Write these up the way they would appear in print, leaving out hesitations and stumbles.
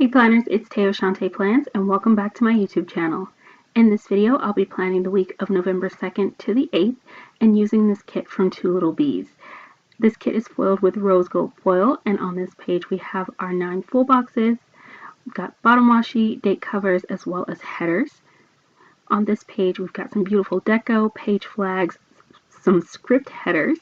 Hey planners, it's Tay of ShawntePlans and welcome back to my YouTube channel. In this video, I'll be planning the week of November 2nd to the 8th and using this kit from Two Lil Bees. This kit is foiled with rose gold foil, and on this page we have our 9 full boxes. We've got bottom washi, date covers, as well as headers. On this page we've got some beautiful deco, page flags, some script headers,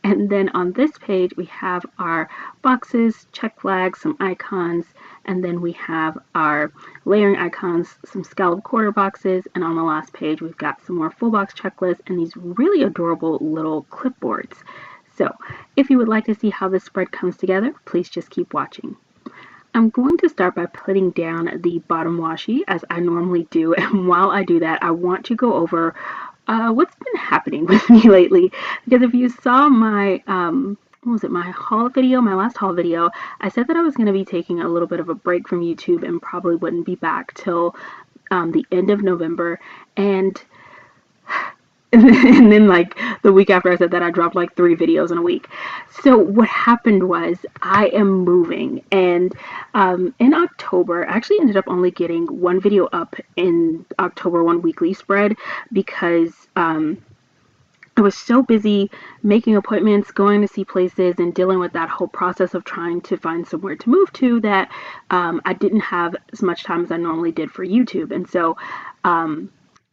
and then on this page we have our boxes, check flags, some icons, and then we have our layering icons, some scallop quarter boxes, and on the last page we've got some more full box checklists and these really adorable little clipboards. So if you would like to see how this spread comes together, please just keep watching. I'm going to start by putting down the bottom washi as I normally do, and while I do that I want to go over what's been happening with me lately, because if you saw my my haul video, my last haul video, I said that I was going to be taking a little bit of a break from YouTube and probably wouldn't be back till the end of November, and then like the week after I said that, I dropped like 3 videos in a week. So what happened was I am moving, and in October I actually ended up only getting 1 video up in October, 1 weekly spread, because I was so busy making appointments, going to see places, and dealing with that whole process of trying to find somewhere to move to that I didn't have as much time as I normally did for YouTube. And so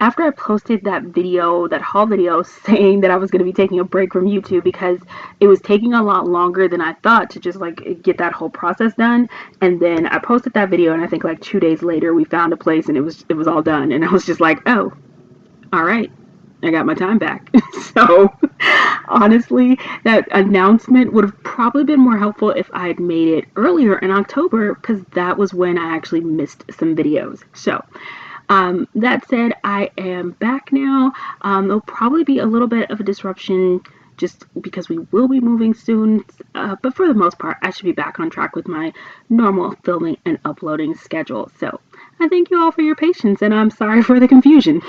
after I posted that video, that haul video, saying that I was going to be taking a break from YouTube because it was taking a lot longer than I thought to just like get that whole process done, and then I posted that video, and I think like 2 days later we found a place and it was all done, and I was just like, oh, all right, I got my time back. So honestly, that announcement would have probably been more helpful if I had made it earlier in October, because that was when I actually missed some videos. So that said, I am back now. There'll probably be a little bit of a disruption just because we will be moving soon, but for the most part I should be back on track with my normal filming and uploading schedule. So I thank you all for your patience, and I'm sorry for the confusion.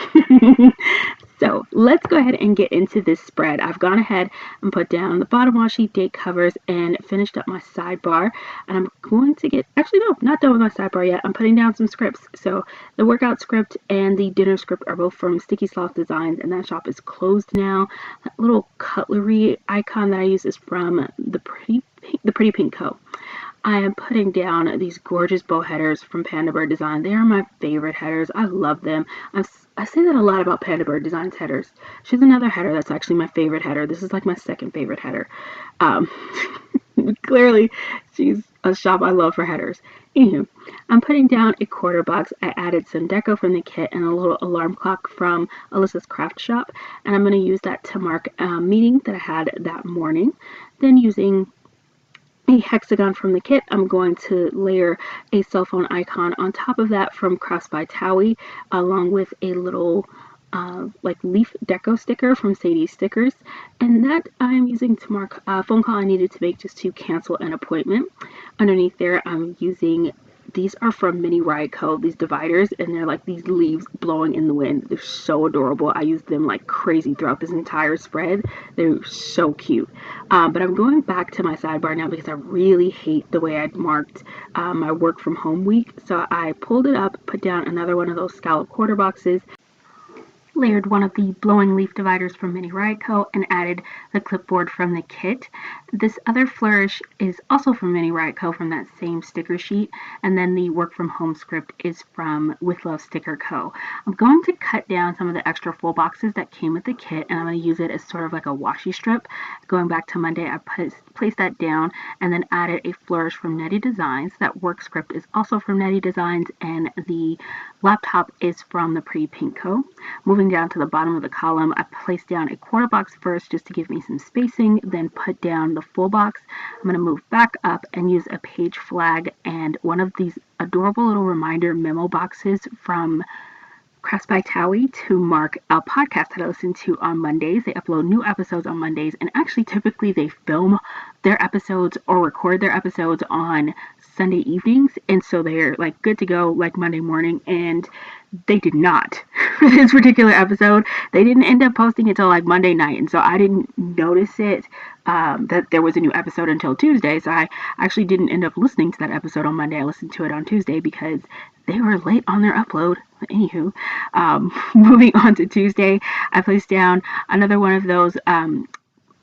So let's go ahead and get into this spread. I've gone ahead and put down the bottom washi, date covers, and finished up my sidebar, and I'm going to get, actually no, not done with my sidebar yet. I'm putting down some scripts. So the workout script and the dinner script are both from Sticky Sloth Designs, and that shop is closed now. That little cutlery icon that I use is from the Pretty Pink Co. I am putting down these gorgeous bow headers from Panda Bird Design. They are my favorite headers. I love them. I say that a lot about Panda Bird Design's headers. She's another header that's actually my favorite header. This is like my second favorite header. Clearly, she's a shop I love for headers. Anywho, I'm putting down a quarter box. I added some deco from the kit and a little alarm clock from Alyssa's Craft Shop, and I'm going to use that to mark a meeting that I had that morning. Then using a hexagon from the kit, I'm going to layer a cell phone icon on top of that from Crafts by Towie, along with a little like leaf deco sticker from Sadie's Stickers, and that I'm using to mark a phone call I needed to make just to cancel an appointment. Underneath there, I'm using, these are from Mini Riot Co., these dividers, and they're like these leaves blowing in the wind. They're so adorable. I use them like crazy throughout this entire spread. They're so cute. But I'm going back to my sidebar now because I really hate the way I'd marked my work from home week. So I pulled it up, put down another one of those scallop quarter boxes, layered one of the blowing leaf dividers from Mini Riot Co., and added the clipboard from the kit. This other flourish is also from Mini Riot Co., from that same sticker sheet, and then the work from home script is from With Love Sticker Co. I'm going to cut down some of the extra full boxes that came with the kit, and I'm going to use it as sort of like a washi strip. Going back to Monday, I placed that down and then added a flourish from Netty Designs. That work script is also from Netty Designs, and the laptop is from the Pretty Pink Co. Moving down to the bottom of the column, I placed down a quarter box first just to give me some spacing, then put down the full box. I'm going to move back up and use a page flag and one of these adorable little reminder memo boxes from Crafts by Towie to mark a podcast that I listen to on Mondays. They upload new episodes on Mondays, and actually typically they film their episodes or record their episodes on Sunday evenings, and so they're like good to go like Monday morning. And they did not. For this particular episode, they didn't end up posting it till like Monday night, and so I didn't notice it that there was a new episode until Tuesday. So I actually didn't end up listening to that episode on Monday. I listened to it on Tuesday because they were late on their upload. Anywho, moving on to Tuesday, I placed down another one of those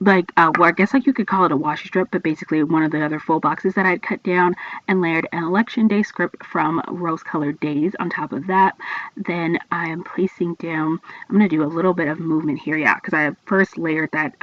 well, I guess like you could call it a washi strip, but basically one of the other full boxes that I'd cut down and layered an election day script from Rose Colored Days on top of that. Then I am placing down, I'm going to do a little bit of movement here, yeah, because I first layered that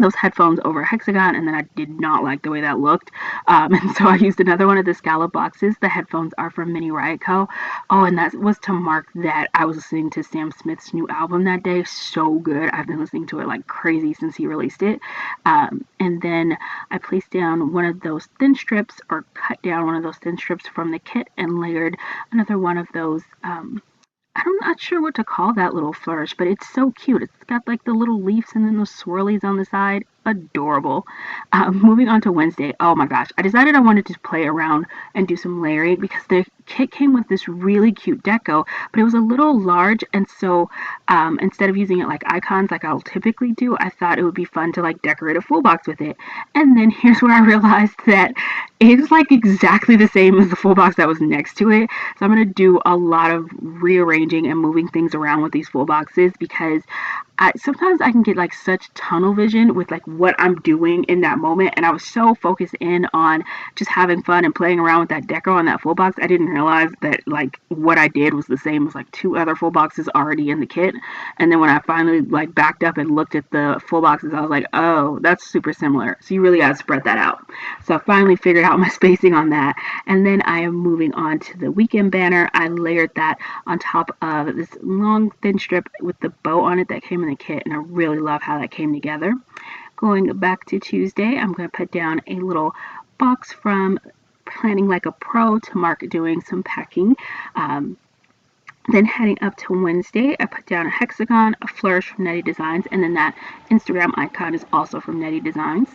those headphones over a hexagon, and then I did not like the way that looked, and so I used another one of the scallop boxes. The headphones are from Mini Riot Co. Oh, and that was to mark that I was listening to Sam Smith's new album that day. So good. I've been listening to it like crazy since he released it. And then I placed down one of those thin strips, or cut down one of those thin strips from the kit, and layered another one of those I'm not sure what to call that little flourish, but it's so cute. It's got like the little leaves and then those swirlies on the side. Adorable. Moving on to Wednesday. Oh my gosh. I decided I wanted to play around and do some layering because the kit came with this really cute deco, but it was a little large, and so instead of using it like icons like I'll typically do, I thought it would be fun to like decorate a full box with it. And then here's where I realized that it's like exactly the same as the full box that was next to it. So I'm going to do a lot of rearranging and moving things around with these full boxes because sometimes I can get like such tunnel vision with like what I'm doing in that moment, and I was so focused in on just having fun and playing around with that deco on that full box, I didn't realize that like what I did was the same as like two other full boxes already in the kit. And then when I finally like backed up and looked at the full boxes, I was like, oh, that's super similar. So you really gotta spread that out. So I finally figured out my spacing on that, and then I am moving on to the weekend banner. I layered that on top of this long thin strip with the bow on it that came in the kit, and I really love how that came together. Going back to Tuesday, I'm going to put down a little box from Planning Like a Pro to mark doing some packing. Then heading up to Wednesday, I put down a hexagon, a flourish from Netty Designs, and then that Instagram icon is also from Netty Designs.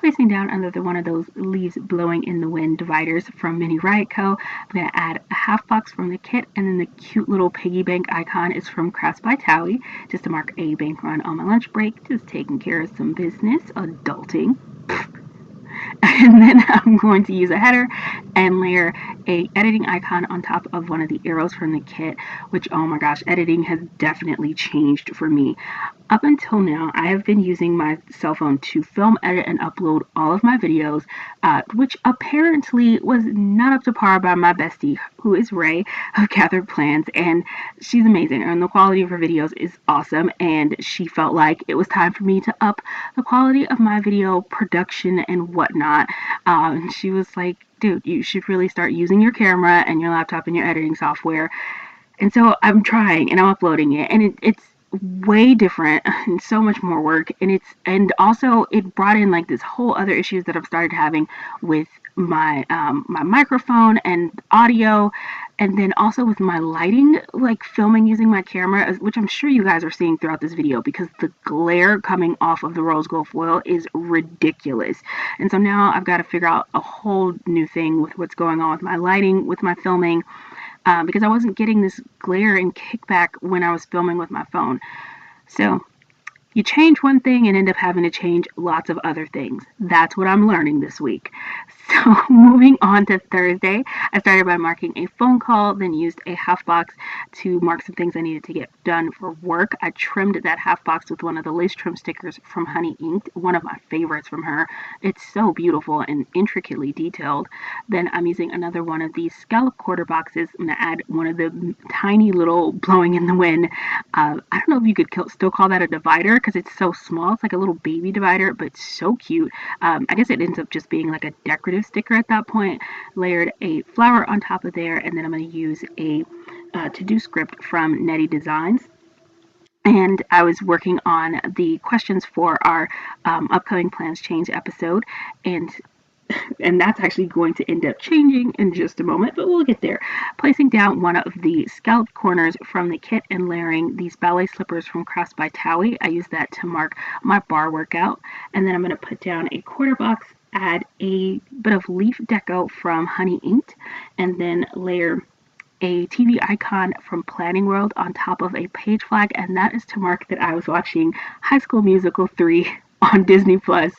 Placing down another one of those leaves blowing in the wind dividers from Mini Riot Co. I'm going to add a half box from the kit, and then the cute little piggy bank icon is from Crafts by Towie, just to mark a bank run on my lunch break, just taking care of some business, adulting. And then I'm going to use a header and layer a editing icon on top of one of the arrows from the kit, which, oh my gosh, editing has definitely changed for me. Up until now, I have been using my cell phone to film, edit, and upload all of my videos, which apparently was not up to par by my bestie, who is Ray of Gathered Plans, and she's amazing, and the quality of her videos is awesome, and she felt like it was time for me to up the quality of my video production and whatnot. And she was like, dude, you should really start using your camera and your laptop and your editing software. And so I'm trying and I'm uploading it, and it's way different and so much more work, and also it brought in like this whole other issues that I've started having with my my microphone and audio, and then also with my lighting, like filming using my camera, which I'm sure you guys are seeing throughout this video because the glare coming off of the rose gold foil is ridiculous. And so now I've got to figure out a whole new thing with what's going on with my lighting, with my filming, because I wasn't getting this glare and kickback when I was filming with my phone. So you change one thing and end up having to change lots of other things. That's what I'm learning this week. So moving on to Thursday, I started by marking a phone call, then used a half box to mark some things I needed to get done for work. I trimmed that half box with one of the lace trim stickers from Honey Inked, one of my favorites from her. It's so beautiful and intricately detailed. Then I'm using another one of these scallop quarter boxes. I'm going to add one of the tiny little blowing in the wind. I don't know if you could still call that a divider because it's so small. It's like a little baby divider, but it's so cute. I guess it ends up just being like a decorative sticker at that point. Layered a flower on top of there, and then I'm going to use a to-do script from Netty Designs. And I was working on the questions for our upcoming Plans Change episode, and that's actually going to end up changing in just a moment, but we'll get there. Placing down one of the scalloped corners from the kit and layering these ballet slippers from Crafts by Towie. I use that to mark my bar workout. And then I'm going to put down a quarter box, add a bit of leaf deco from Honey Inked, and then layer a TV icon from Planning World on top of a page flag, and that is to mark that I was watching High School Musical 3 on Disney Plus.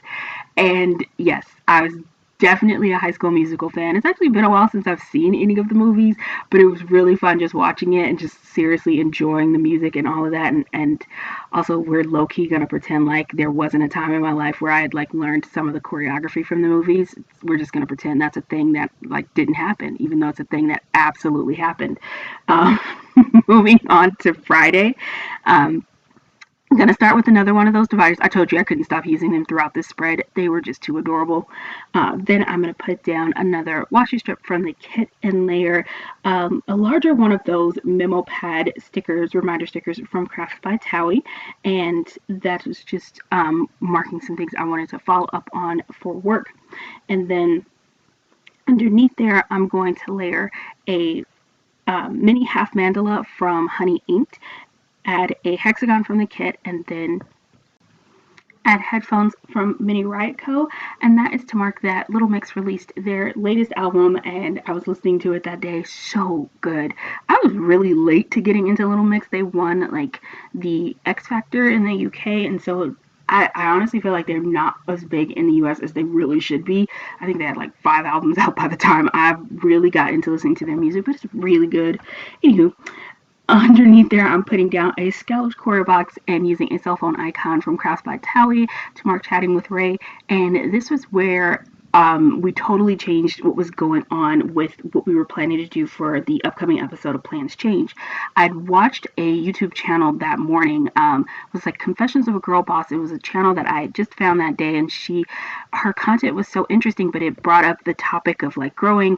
And yes, I was definitely a High School Musical fan. It's actually been a while since I've seen any of the movies, but it was really fun just watching it and just seriously enjoying the music and all of that. And also, we're low-key gonna pretend like there wasn't a time in my life where I had like learned some of the choreography from the movies. We're just gonna pretend that's a thing that like didn't happen, even though it's a thing that absolutely happened. Um, moving on to Friday. I'm going to start with another one of those dividers. I told you I couldn't stop using them throughout this spread. They were just too adorable. Then I'm going to put down another washi strip from the kit and layer a larger one of those memo pad stickers, reminder stickers from Crafts by Towie. And that was just marking some things I wanted to follow up on for work. And then underneath there, I'm going to layer a mini half mandala from Honey Inked, add a hexagon from the kit, and then add headphones from Mini Riot Co. And that is to mark that Little Mix released their latest album, and I was listening to it that day. So good. I was really late to getting into Little Mix. They won like the X Factor in the UK, and so I honestly feel like they're not as big in the US as they really should be. I think they had like 5 albums out by the time I really got into listening to their music, but it's really good. Anywho, underneath there, I'm putting down a scalloped quarter box and using a cell phone icon from Crafts by Towie to mark Chatting with Ray. And this was where we totally changed what was going on with what we were planning to do for the upcoming episode of Plans Change. I'd watched a YouTube channel that morning. It was like Confessions of a Girl Boss. It was a channel that I just found that day, and her content was so interesting, but it brought up the topic of like growing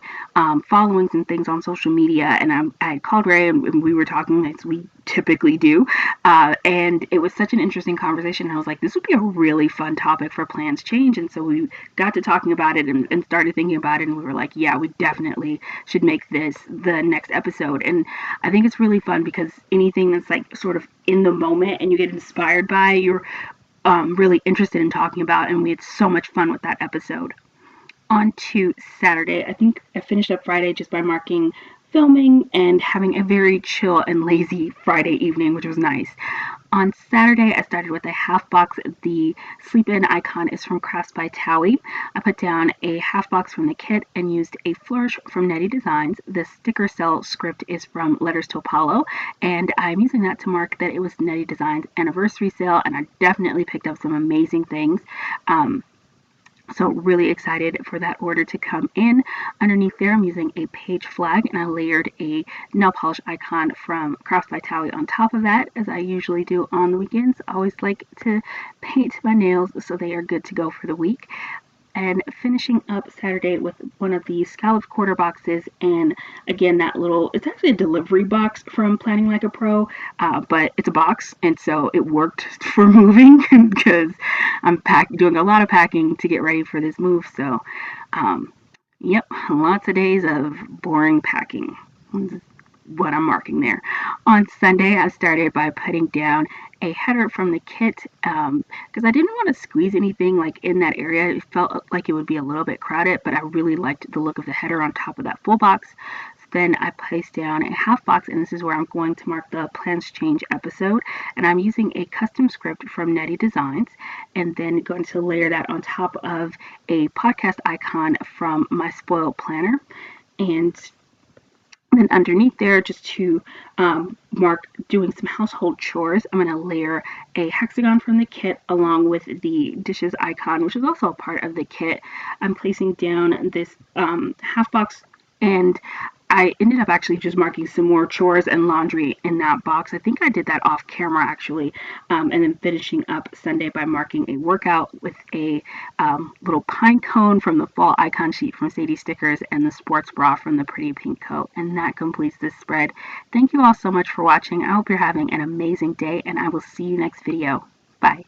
followings and things on social media. And I called Ray, and we were talking as we typically do, and it was such an interesting conversation. I was like, this would be a really fun topic for Plans Change. And so we got to talking about it and started thinking about it, and we were like, yeah, we definitely should make this the next episode. And I think it's really fun because anything that's like sort of in the moment and you get inspired by, you're really interested in talking about, and we had so much fun with that episode. On to Saturday. I think I finished up Friday just by marking filming and having a very chill and lazy Friday evening, which was nice. On Saturday, I started with a half box. The sleep in icon is from Crafts by Towie. I put down a half box from the kit and used a flourish from Nettie Designs. The sticker cell script is from Letters to Apollo, and I'm using that to mark that it was Nettie Designs anniversary sale, and I definitely picked up some amazing things. So really excited for that order to come in. Underneath there, I'm using a page flag, and I layered a nail polish icon from Crafts by Towie on top of that, as I usually do on the weekends. I always like to paint my nails so they are good to go for the week. And finishing up Saturday with one of the scalloped quarter boxes, and again, that little, it's actually a delivery box from Planning Like a Pro, but it's a box, and so it worked for moving because I'm doing a lot of packing to get ready for this move. So yep, lots of days of boring packing. What I'm marking there. On Sunday, I started by putting down a header from the kit because I didn't want to squeeze anything like in that area. It felt like it would be a little bit crowded, but I really liked the look of the header on top of that full box. So then I placed down a half box, and this is where I'm going to mark the Plans Change episode, and I'm using a custom script from Nettie Designs, and then going to layer that on top of a podcast icon from My Spoiled Planner. And then underneath there, just to mark doing some household chores, I'm going to layer a hexagon from the kit along with the dishes icon, which is also a part of the kit. I'm placing down this half box, and I ended up actually just marking some more chores and laundry in that box. I think I did that off camera actually, and then finishing up Sunday by marking a workout with a little pine cone from the fall icon sheet from Sadie Stickers and the sports bra from the Pretty Pink Co. And that completes this spread. Thank you all so much for watching. I hope you're having an amazing day, and I will see you next video. Bye.